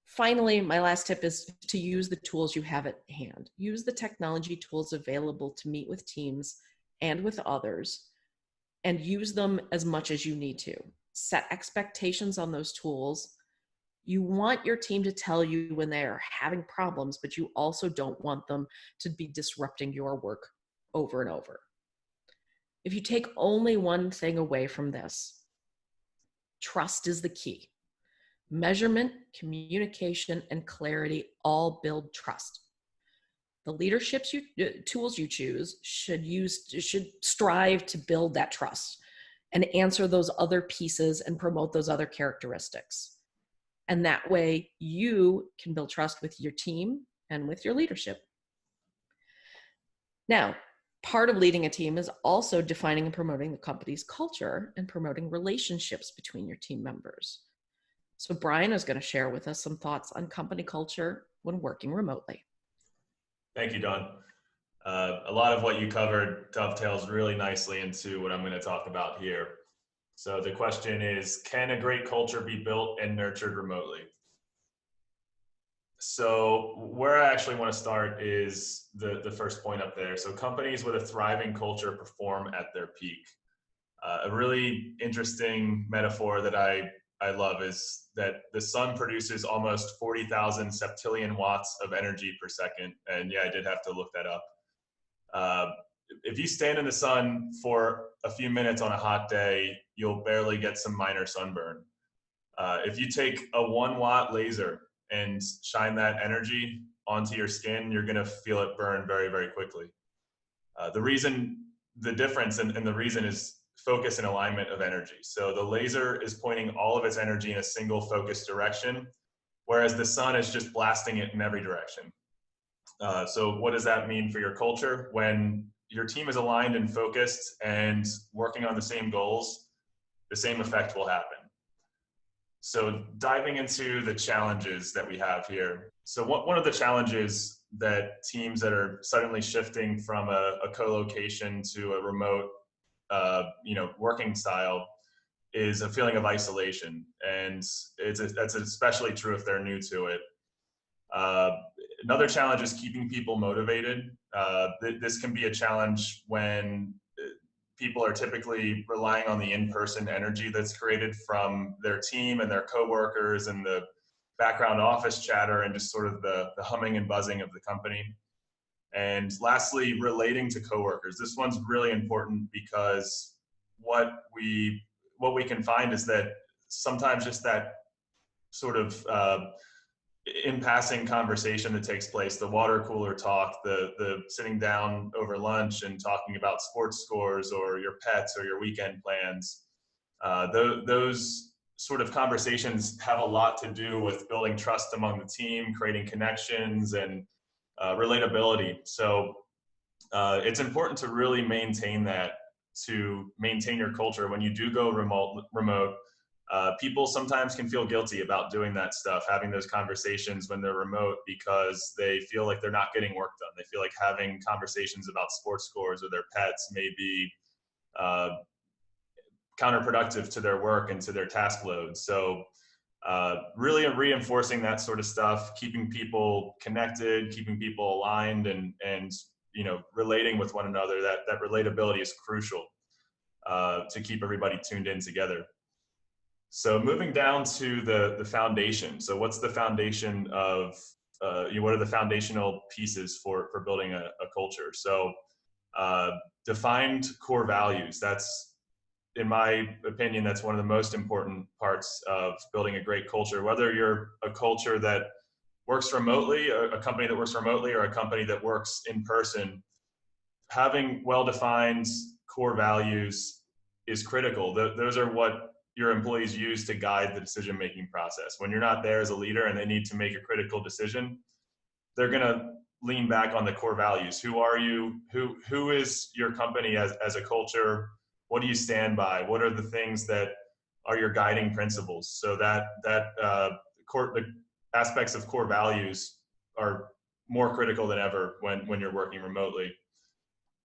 Finally, my last tip is to use the tools you have at hand. Use the technology tools available to meet with teams and with others, and use them as much as you need to. Set expectations on those tools You want your team to tell you when they are having problems, but you also don't want them to be disrupting your work over and over. If you take only one thing away from this, trust is the key. Measurement, communication, and clarity all build trust. The leadership tools you choose should strive to build that trust and answer those other pieces and promote those other characteristics. And that way you can build trust with your team and with your leadership. Now, part of leading a team is also defining and promoting the company's culture and promoting relationships between your team members. So Brian is going to share with us some thoughts on company culture when working remotely. Thank you, Dawn. A lot of what you covered dovetails really nicely into what I'm going to talk about here. So the question is, can a great culture be built and nurtured remotely? So where I actually want to start is the first point up there. So companies with a thriving culture perform at their peak. A really interesting metaphor that I love is that the sun produces almost 40,000 septillion watts of energy per second. And yeah, I did have to look that up. If you stand in the sun for a few minutes on a hot day, you'll barely get some minor sunburn. If you take a 1-watt laser and shine that energy onto your skin, you're going to feel it burn very, very quickly. The difference and the reason is focus and alignment of energy. So the laser is pointing all of its energy in a single focused direction, whereas the sun is just blasting it in every direction. So what does that mean for your culture? When your team is aligned and focused and working on the same goals, the same effect will happen. So diving into the challenges that we have here. So one of the challenges that teams that are suddenly shifting from a co-location to a remote working style is a feeling of isolation. And that's especially true if they're new to it. Another challenge is keeping people motivated. This can be a challenge when people are typically relying on the in-person energy that's created from their team and their coworkers and the background office chatter and just sort of the humming and buzzing of the company. And lastly, relating to coworkers. This one's really important because what we can find is that sometimes just that sort of in passing conversation that takes place, the water cooler talk, the sitting down over lunch and talking about sports scores or your pets or your weekend plans, those sort of conversations have a lot to do with building trust among the team, creating connections and relatability. So it's important to really maintain that, to maintain your culture. When you do go remote, people sometimes can feel guilty about doing that stuff, having those conversations when they're remote because they feel like they're not getting work done. They feel like having conversations about sports scores or their pets may be counterproductive to their work and to their task load. So really reinforcing that sort of stuff, keeping people connected, keeping people aligned and relating with one another, that relatability is crucial to keep everybody tuned in together. So moving down to the foundation. So what's the foundation of, what are the foundational pieces for building a culture? So defined core values. That's, in my opinion, that's one of the most important parts of building a great culture. Whether you're a culture that works remotely, a company that works remotely, or a company that works in person, having well-defined core values is critical. Those are what your employees use to guide the decision-making process. When you're not there as a leader and they need to make a critical decision, they're gonna lean back on the core values. Who are you? Who is your company as a culture? What do you stand by? What are the things that are your guiding principles? So the aspects of core values are more critical than ever when you're working remotely.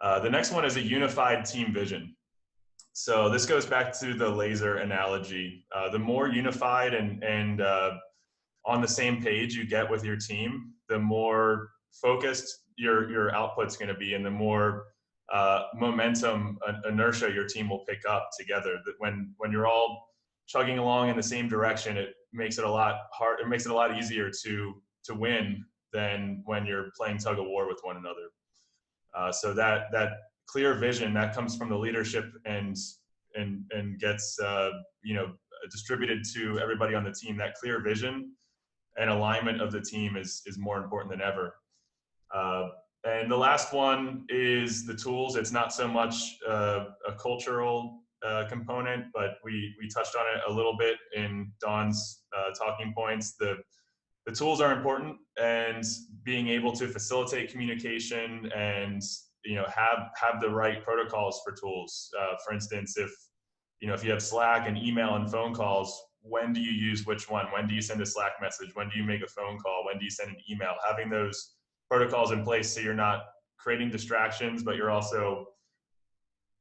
The next one is a unified team vision. So this goes back to the laser analogy. The more unified and on the same page you get with your team, the more focused your output's going to be, and the more momentum, inertia your team will pick up together. That when you're all chugging along in the same direction, it makes it a lot hard. It makes it a lot easier to win than when you're playing tug of war with one another. So that clear vision that comes from the leadership and gets distributed to everybody on the team. That clear vision and alignment of the team is more important than ever. And the last one is the tools. It's not so much a cultural component, but we touched on it a little bit in Dawn's talking points. The tools are important, and being able to facilitate communication and have the right protocols for tools. For instance, if you have Slack and email and phone calls, when do you use which one? When do you send a Slack message? When do you make a phone call? When do you send an email? Having those protocols in place so you're not creating distractions, but you're also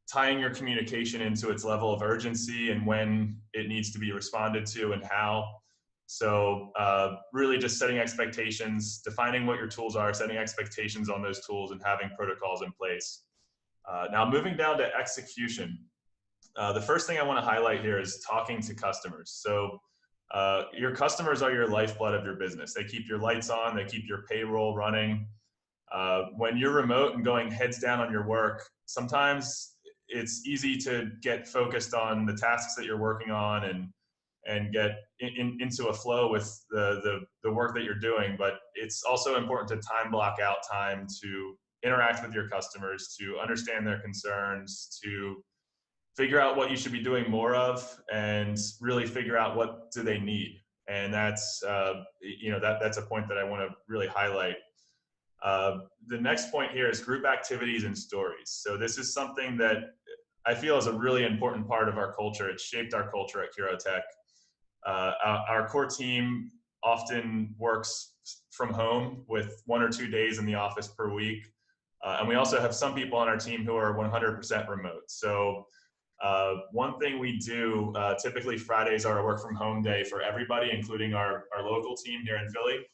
tying your communication into its level of urgency and when it needs to be responded to and how. So really just setting expectations, defining what your tools are, setting expectations on those tools, and having protocols in place. Now moving down to execution. The first thing I want to highlight here is talking to customers. So your customers are your lifeblood of your business. They keep your lights on, they keep your payroll running. When you're remote and going heads down on your work, sometimes it's easy to get focused on the tasks that you're working on and get into a flow with the work that you're doing. But it's also important to time block out time to interact with your customers, to understand their concerns, to figure out what you should be doing more of, and really figure out what do they need. And that's that's a point that I want to really highlight. The next point here is group activities and stories. So this is something that I feel is a really important part of our culture. It's shaped our culture at Curotech. Our core team often works from home with 1 or 2 days in the office per week. And we also have some people on our team who are 100% remote. So one thing we do, typically Fridays are a work from home day for everybody, including our local team here in Philly.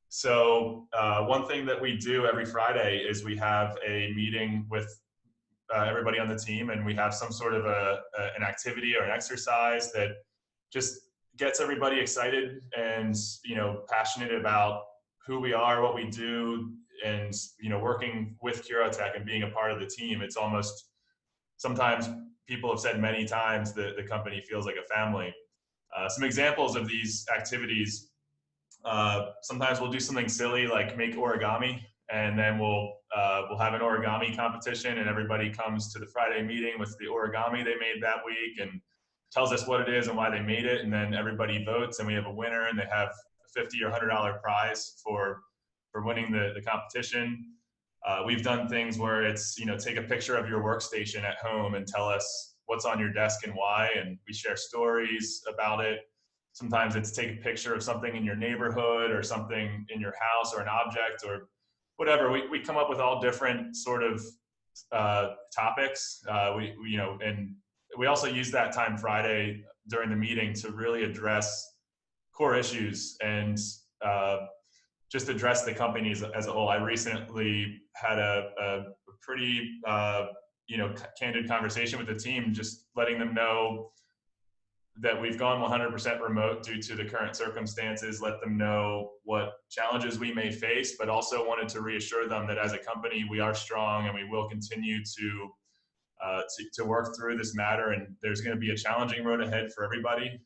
So one thing that we do every Friday is we have a meeting with everybody on the team, and we have some sort of an activity or an exercise that just gets everybody excited and passionate about who we are, what we do, and working with Curotech and being a part of the team. It's almost, sometimes people have said many times that the company feels like a family. Some examples of these activities, sometimes we'll do something silly like make origami, and then we'll have an origami competition, and everybody comes to the Friday meeting with the origami they made that week and tells us what it is and why they made it, and then everybody votes, and we have a winner, and they have a $50 or $100 prize for winning the competition. We've done things where it's, take a picture of your workstation at home and tell us what's on your desk and why, and we share stories about it. Sometimes it's take a picture of something in your neighborhood or something in your house or an object or whatever. We come up with all different sort of topics. And we also use that time Friday during the meeting to really address core issues and just address the company as a whole. I recently had a pretty candid conversation with the team, just letting them know that we've gone 100% remote due to the current circumstances, let them know what challenges we may face, but also wanted to reassure them that as a company, we are strong and we will continue to work through this matter. And there's going to be a challenging road ahead for everybody.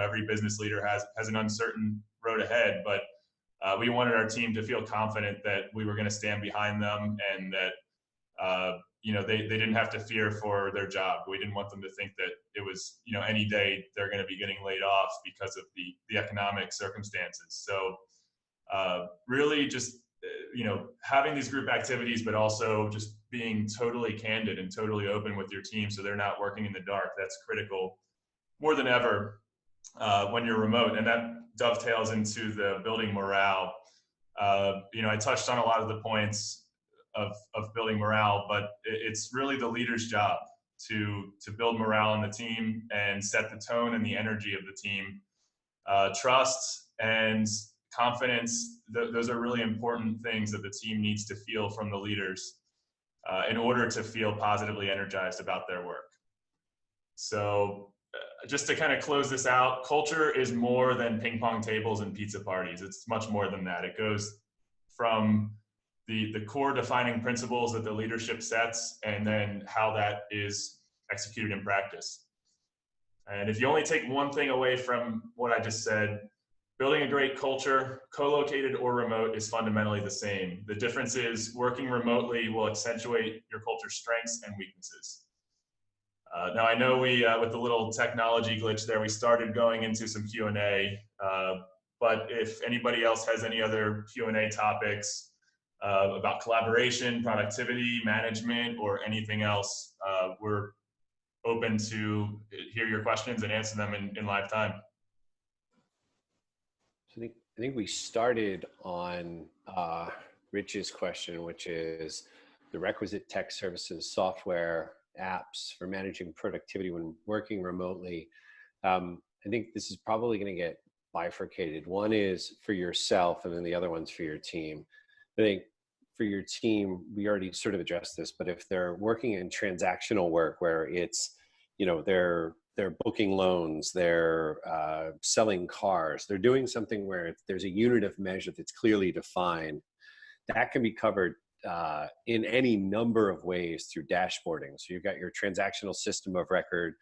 Every business leader has an uncertain road ahead, but we wanted our team to feel confident that we were going to stand behind them and that they didn't have to fear for their job. We didn't want them to think that it was, any day they're going to be getting laid off because of the economic circumstances. So really just, having these group activities, but also just being totally candid and totally open with your team so they're not working in the dark. That's critical more than ever when you're remote. And that dovetails into the building morale. I touched on a lot of the points of building morale, but it's really the leader's job to build morale in the team and set the tone and the energy of the team. Trust and confidence, those are really important things that the team needs to feel from the leaders in order to feel positively energized about their work. So just to kind of close this out, culture is more than ping pong tables and pizza parties. It's much more than that. It goes from the core defining principles that the leadership sets, and then how that is executed in practice. And if you only take one thing away from what I just said, building a great culture, co-located or remote, is fundamentally the same. The difference is working remotely will accentuate your culture's strengths and weaknesses. Now, I know we, with the little technology glitch there, we started going into some Q&A, but if anybody else has any other Q&A topics about collaboration, productivity, management, or anything else, we're open to hear your questions and answer them in live time. So I think we started on Rich's question, which is the requisite tech services, software, apps for managing productivity when working remotely. I think this is probably going to get bifurcated. One is for yourself, and then the other one's for your team. I think for your team, we already sort of addressed this, but if they're working in transactional work where it's, you know, they're booking loans, they're selling cars, they're doing something where there's a unit of measure that's clearly defined, that can be covered in any number of ways through dashboarding. So you've got your transactional system of record.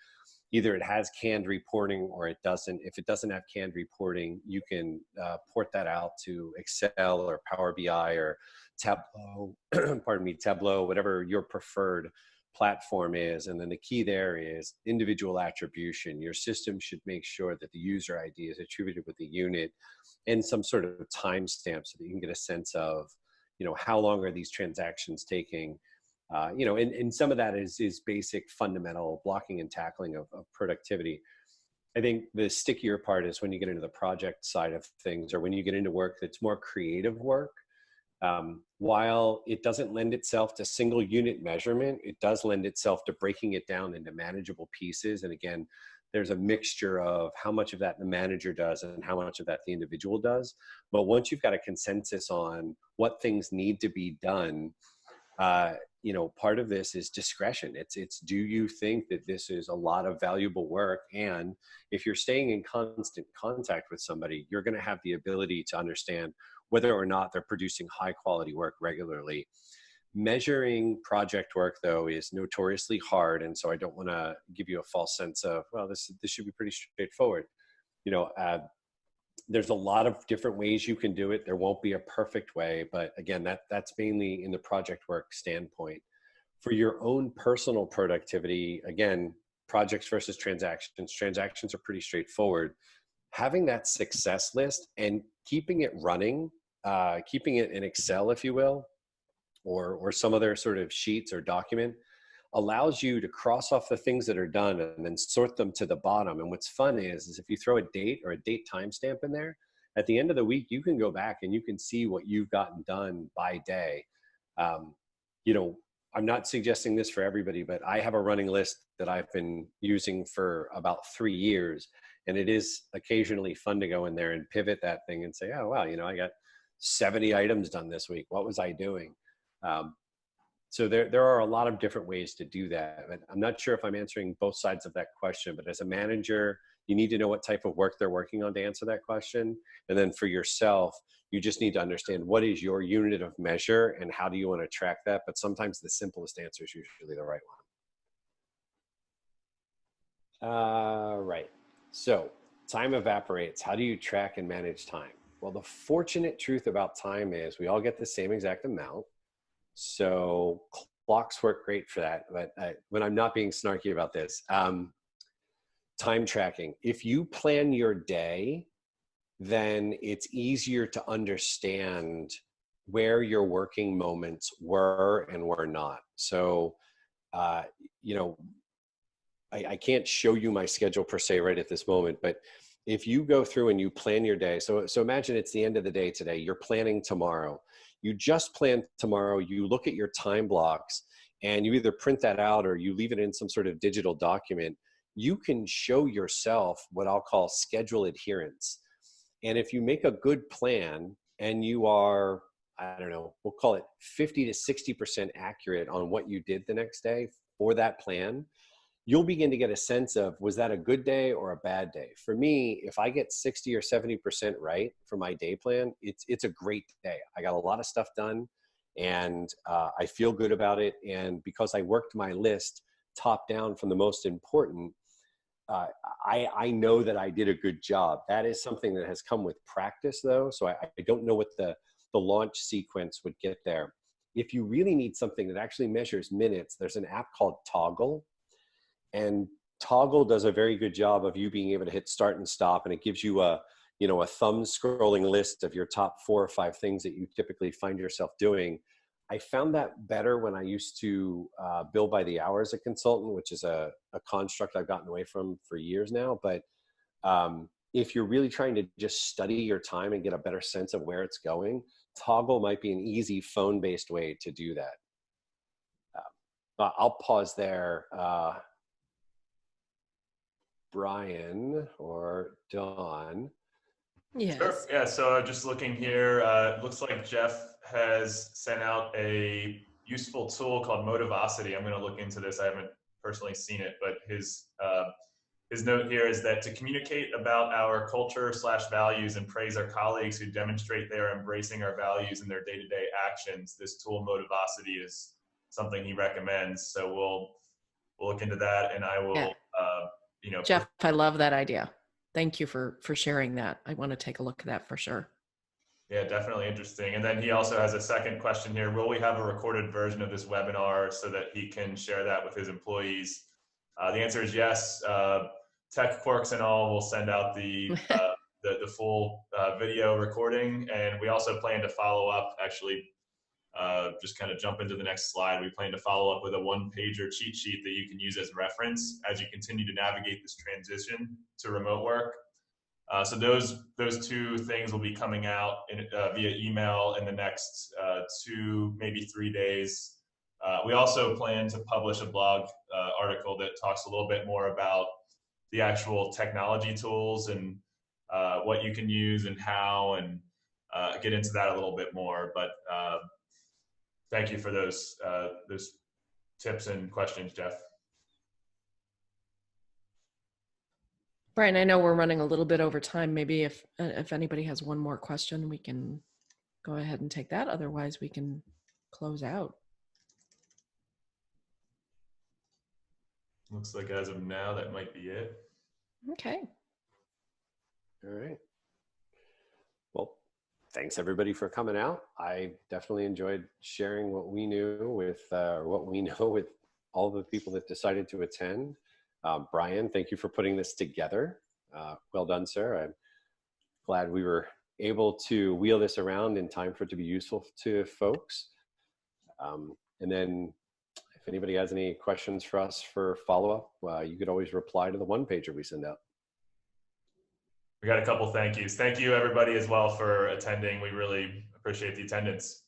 Either it has canned reporting or it doesn't. If it doesn't have canned reporting, you can port that out to Excel or Power BI or Tableau, pardon me, Tableau, whatever your preferred platform is. And then the key there is individual attribution. Your system should make sure that the user ID is attributed with the unit and some sort of timestamp so that you can get a sense of, you know, how long are these transactions taking? You know, and some of that is basic fundamental blocking and tackling of productivity. I think the stickier part is when you get into the project side of things, or when you get into work that's more creative work. While it doesn't lend itself to single unit measurement, it does lend itself to breaking it down into manageable pieces. And again, there's a mixture of how much of that the manager does and how much of that the individual does. But once you've got a consensus on what things need to be done, you know, part of this is discretion. It's do you think that this is a lot of valuable work? And if you're staying in constant contact with somebody, you're going to have the ability to understand whether or not they're producing high quality work regularly. Measuring project work, though, is notoriously hard. And so I don't want to give you a false sense of, well, this should be pretty straightforward. You know, there's a lot of different ways you can do it. There won't be a perfect way, but again, that's mainly in the project work standpoint. For your own personal productivity, again, projects versus transactions. Transactions are pretty straightforward. Having that success list and keeping it running, keeping it in Excel, if you will, or some other sort of sheets or document, allows you to cross off the things that are done and then sort them to the bottom. And what's fun is if you throw a date or a date timestamp in there, at the end of the week, you can go back and you can see what you've gotten done by day. You know, I'm not suggesting this for everybody, but I have a running list that I've been using for about 3 years. And it is occasionally fun to go in there and pivot that thing and say, oh, wow, you know, I got 70 items done this week. What was I doing? So there are a lot of different ways to do that. And I'm not sure if I'm answering both sides of that question, but as a manager, you need to know what type of work they're working on to answer that question. And then for yourself, you just need to understand what is your unit of measure and how do you want to track that? But sometimes the simplest answer is usually the right one. Right. So time evaporates. How do you track and manage time? Well, the fortunate truth about time is we all get the same exact amount. So clocks work great for that. But when I'm not being snarky about this, time tracking. If you plan your day, then it's easier to understand where your working moments were and were not. So, you know, I can't show you my schedule per se right at this moment, but if you go through and you plan your day, so imagine it's the end of the day today, you're planning tomorrow. You just plan tomorrow, you look at your time blocks and you either print that out or you leave it in some sort of digital document. You can show yourself what I'll call schedule adherence. And if you make a good plan and you are, I don't know, we'll call it 50 to 60% accurate on what you did the next day for that plan, you'll begin to get a sense of, was that a good day or a bad day? For me, if I get 60 or 70% right for my day plan, it's a great day. I got a lot of stuff done, and I feel good about it. And because I worked my list top down from the most important, I know that I did a good job. That is something that has come with practice, though. So I don't know what the launch sequence would get there. If you really need something that actually measures minutes, there's an app called Toggle. And Toggle does a very good job of you being able to hit start and stop, and it gives you a thumb scrolling list of your top 4 or 5 things that you typically find yourself doing. I found that better when I used to bill by the hour as a consultant, which is a construct I've gotten away from for years now. But if you're really trying to just study your time and get a better sense of where it's going, Toggle might be an easy phone-based way to do that. I'll pause there. Brian or Dawn? Yes. Sure. Yeah, so just looking here, it looks like Jeff has sent out a useful tool called Motivosity. I'm going to look into this. I haven't personally seen it, but his note here is that to communicate about our culture / values and praise our colleagues who demonstrate they are embracing our values in their day-to-day actions, this tool Motivosity is something he recommends. So we'll look into that, and I will, Yeah. Jeff, I love that idea. Thank you for sharing that. I want to take a look at that for sure. Yeah, definitely interesting. And then he also has a second question here. Will we have a recorded version of this webinar so that he can share that with his employees? The answer is yes. Tech Quirks and all will send out the full video recording. And we also plan to follow up, actually, just kind of jump into the next slide. We plan to follow up with a 1-pager cheat sheet that you can use as reference as you continue to navigate this transition to remote work. So those 2 things will be coming out via email in the next 2, maybe 3 days. We also plan to publish a blog article that talks a little bit more about the actual technology tools and what you can use and how, and get into that a little bit more. But thank you for those tips and questions, Jeff. Brian, I know we're running a little bit over time. Maybe if anybody has one more question, we can go ahead and take that. Otherwise, we can close out. Looks like as of now, that might be it. Okay. All right. Well, thanks everybody for coming out. I definitely enjoyed sharing what we knew with all the people that decided to attend. Brian, thank you for putting this together. Well done, sir. I'm glad we were able to wheel this around in time for it to be useful to folks. And then if anybody has any questions for us for follow-up, you could always reply to the 1-pager we send out. We got a couple thank yous. Thank you everybody as well for attending. We really appreciate the attendance.